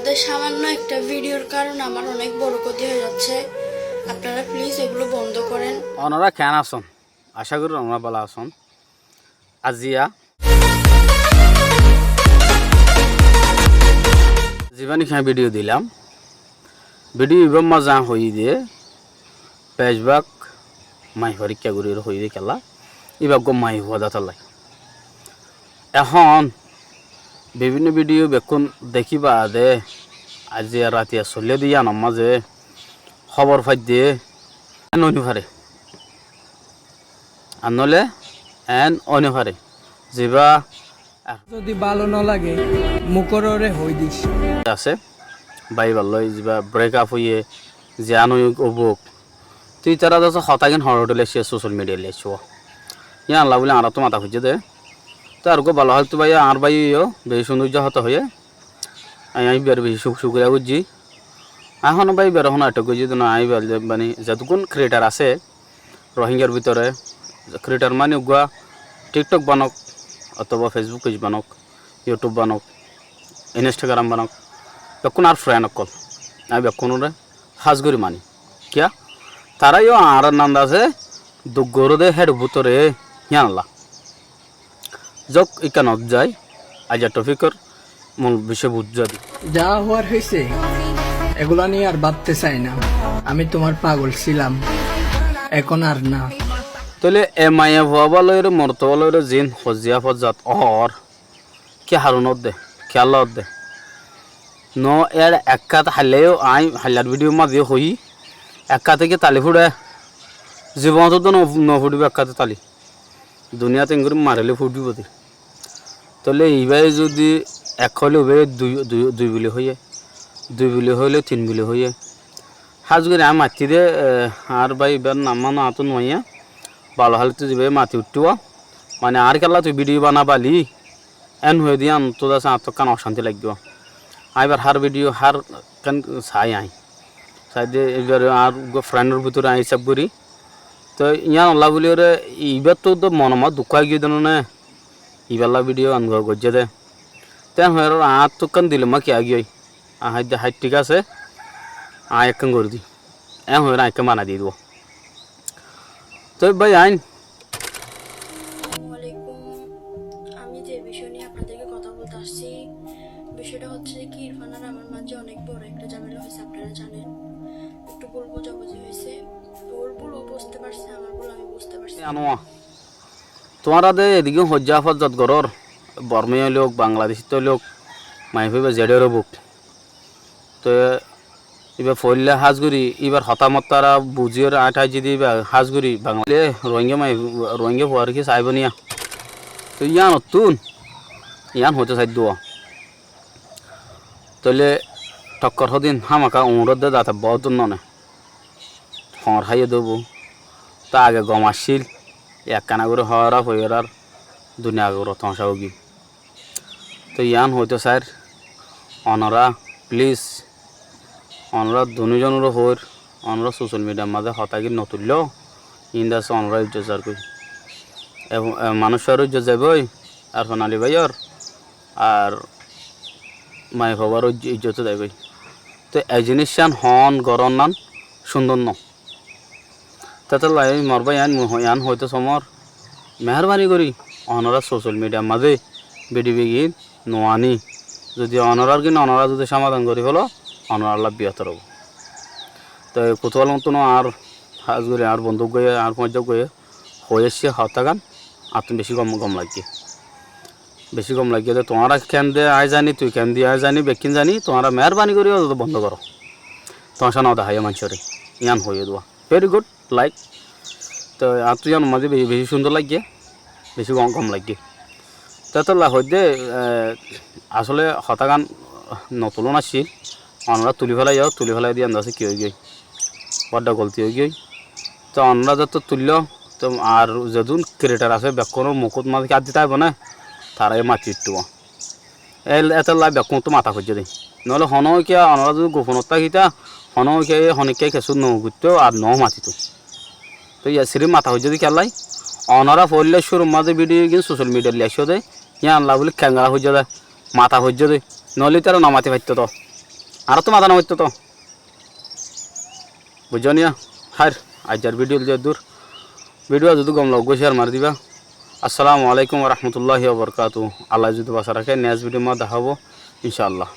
আপনাদের সামান্য একটা ভিডিওর কারণে আমার অনেক বড় ক্ষতি হয়ে যাচ্ছে। আপনারা প্লিজ এগুলো বন্ধ করেন। ওনারা কেন আসুন, আশা করি ওনারা ভালো আসুন। আজিয়া জীবনী খাই ভিডিও দিলাম, ভিডিও এবার মজা হয়ে দিয়ে পেশবাক মাই পরীক্ষা করি হয়ে দিয়ে খেলা এবার গো মাই হওয়া দাতালাই। এখন বিভিন্ন ভিডিও বেকুন দেখিবা দে আজি রাতিয়া চলে দিয়া নমাজে খবর ফাই দিয়ে অনুভারে আনলে এন অনুভারে যেবা যদি ভালো না লাগে মুকররে হই দিস আছে বাইবার লই যেবা ব্রেকআপ হইয়ে যে আনই অবুক তুই তারা তো হতাগিন হরডলে সে সোশ্যাল মিডিয়া লেছো ইয়া আল্লাহ বলে আর তো মাথা খুঁজে দে তো আর গো ভালো হল তো ভাই আর ভাইও বেশি সৌন্দর্য হতে হয়ে আমি বের বেশি সুখ সুখরা বুঝছি এখন ভাই বের হন একটা বুঝি না আই মানে যতক্ষণ ক্রিয়েটার আছে রোহিঙ্গার ভিতরে ক্রিয়েটার মানে গুয়া টিকটক বানক অথবা ফেসবুক পেজ বানক ইউটিউব বানক ইনস্টাগ্রাম বানক বেকুন আর ফ্রেন্ড অকল আমি বেকুনরে হাজগরি মানি কিয়া তারাইও আর নান্দা আছে গরুদে হেড ভিতরে হিয়ানলা যক ইকানত যায় আজ টপিকর মূল বিষয় বুঝা দি যা হওয়ার হয়েছে এগুলা নিয়ে আর ভাবতে চাই না। আমি তোমার পাগল ছিলাম, এখন আর না। তাহলে এ মায়া ভুয়া লইরে মরতবা লইরে জিন হজিয়া ফজাত অর কি হারুনত দে খেয়ালত দে ন এর একাত হালেও আই হাল্লার ভিডিও মাঝে হই একা থেকে তালি ফুড়ে জীবনত তো ন ফুটবে একাতে তালি দুনিয়াতে ইংরে মারিলে ফুটব দি তাহলে এইবার যদি এক হলে ওবে দুই বিলি হইয়ে দুই বিলি হইলে তিন বিলি হইয়ে হাজ করে আমি মাতি দে আর ভাই এবার নামানো আতো নইয়া ভালো হালে তুই যাবে মাতি উঠতেও মানে আর কেলা তুই ভিডিও বানাবালি এন হয়ে দিয়ে তোর আছে আত্ম কান অশান্তি লাগবে আইবার হার ভিডিও হার কান চাই আই চাই দিয়ে এবার আর ফ্রেন্ডের ভিতরে আই হিসাব করি তো ইয়ান আল্লাহ বলি ওরে এইবার তো মনমা দুঃখাই গিয়ে দেন না ইবেলা ভিডিও আন গজ্জে দে তেন হয়ে আর তো কান দিলে মা কি আগিয়ে হাইট হাইট ঠিক আছে আয় একখান করে দি এম হয়ে আয়কে মানা দিয়ে দেবো তো ভাই আইন আমি যে বিষয় নিয়ে আপনাদেরকে কথা বলতে আসছি বিষয়টা হচ্ছে কি ইরফান আর আমার মাঝে অনেক বড় একটা ঝামেলা হয়েছে। আপনারা জানেন একটু ভুল বোঝাবুঝি হয়েছে। ওর ভুল ও বুঝতে পারছে, আমার ভুল আমি বুঝতে পারছি। আনোয়া তোমারা দে এদিকে হজ্জা ফজ্জত গরর বর্মীয় লোক বাংলাদেশি তো লোক মাই ভাইবা জেডের বুক তো এবার ফইলে হাজগুড়ি এবার হতামত তারা বুঝিয়ে আঠাই যদি হাজগুড়ি বাঙালি রোহিঙ্গা হওয়ার কি চাইব নিয়া তো ইয়ান তুন ইয়ান হতে চাই দোয়া তাহলে টক্কর হদিন হামাকা উমরত দে দাঁতে বহুত ননে হর হাইয়ে দেবো তা আগে গম আসছিল এক কানা করে হওয়ার হইয়ার দুনিয়া করে তমসা হোগি তো ইয়ান হইতো স্যার অনরা প্লিজ অনরা দুজনেরও হর অনরা সোশ্যাল মিডিয়ার মাঝে হতাগি নতুল্য ইন্দাস অনরা ইজ্জত আর কই এবং মানুষেরও ইজ্জত যাবই আর সোনালি ভাইয়র আর মাই বাবারও ইজ্জত যাবই তো এই জিনিস হন গরম নান সুন্দর ন তাতে লাই মরবাই আন হয়তো সমর মেহরবানি করি অনরা সোশ্যাল মিডিয়ার মাঝে বেডি বেগিন নোয়ানি যদি অনরার কিনা অনরা যদি সমাধান করি হলো অনরার লাভ বৃহত্তর হব তো কোথাও তো আর হাজ করে আর বন্ধুক গিয়ে আর পঞ্চায়েত গিয়ে হয়ে এসছে হত্যাগান আর তুমি বেশি কম লাগিয়ে তো তোমারা কেন দে আয় জানি তুই কেন দিয়ে আয় জানি বেকিন জানি তোমারা মেহরবানি করি বন্ধ করো তোমার সাথে দেখাই মানুষরে ইয়ান হয়ে দেওয়া ভেরি গুড লাইক তো আর তুই জানো মাঝে বেশি সুন্দর লাগিয়ে বেশি কম লাগিয়ে তো হইতে আসলে হতাগান নতুন আসছি অনরা তুলি ফেলাই দিয়ে আন্দাজে কি হয়ে গিয়ে বড্ড গলতি হয়ে গিয়ে তো অনরা যত তুলল তো আর যদুন ক্রিয়েটার আছে বেকনো মুকুট মাঝে আর দিতে হবে না তারাই মাতি একটু এত লাই বেকন তো মাথা খুঁজে দেয় নহলে হনকিয়া অনরা যদি গোপনতা গীতা হনকিয়া খেসু নগুতো আর ন মাতিত তো সিরি মাথা খুঁজে দিই খেলাই অনরা ফলে শুরু মাঝে ভিডিও গিয়ে সোশ্যাল মিডিয়ার লেসো দেয় ইয়া আল্লাহ বলে ক্যাঙ্গা খুঁজে দেয় মাথা খুঁজে দেয় নহলে তারা নামাতে পারতো তো আর তো মাথা নামাইতো তো বুঝো নিয়া হার আজার ভিডিও যে দূর ভিডিও যদি গম লগ শেয়ার মার দিবা আসসালামু আলাইকুম রহমতুল্লাহি ওয়া বারাকাতুহু আল্লাহ যদি বাসা রাখে নেক্সট ভিডিও মা দেখাবো ইনশাআল্লাহ।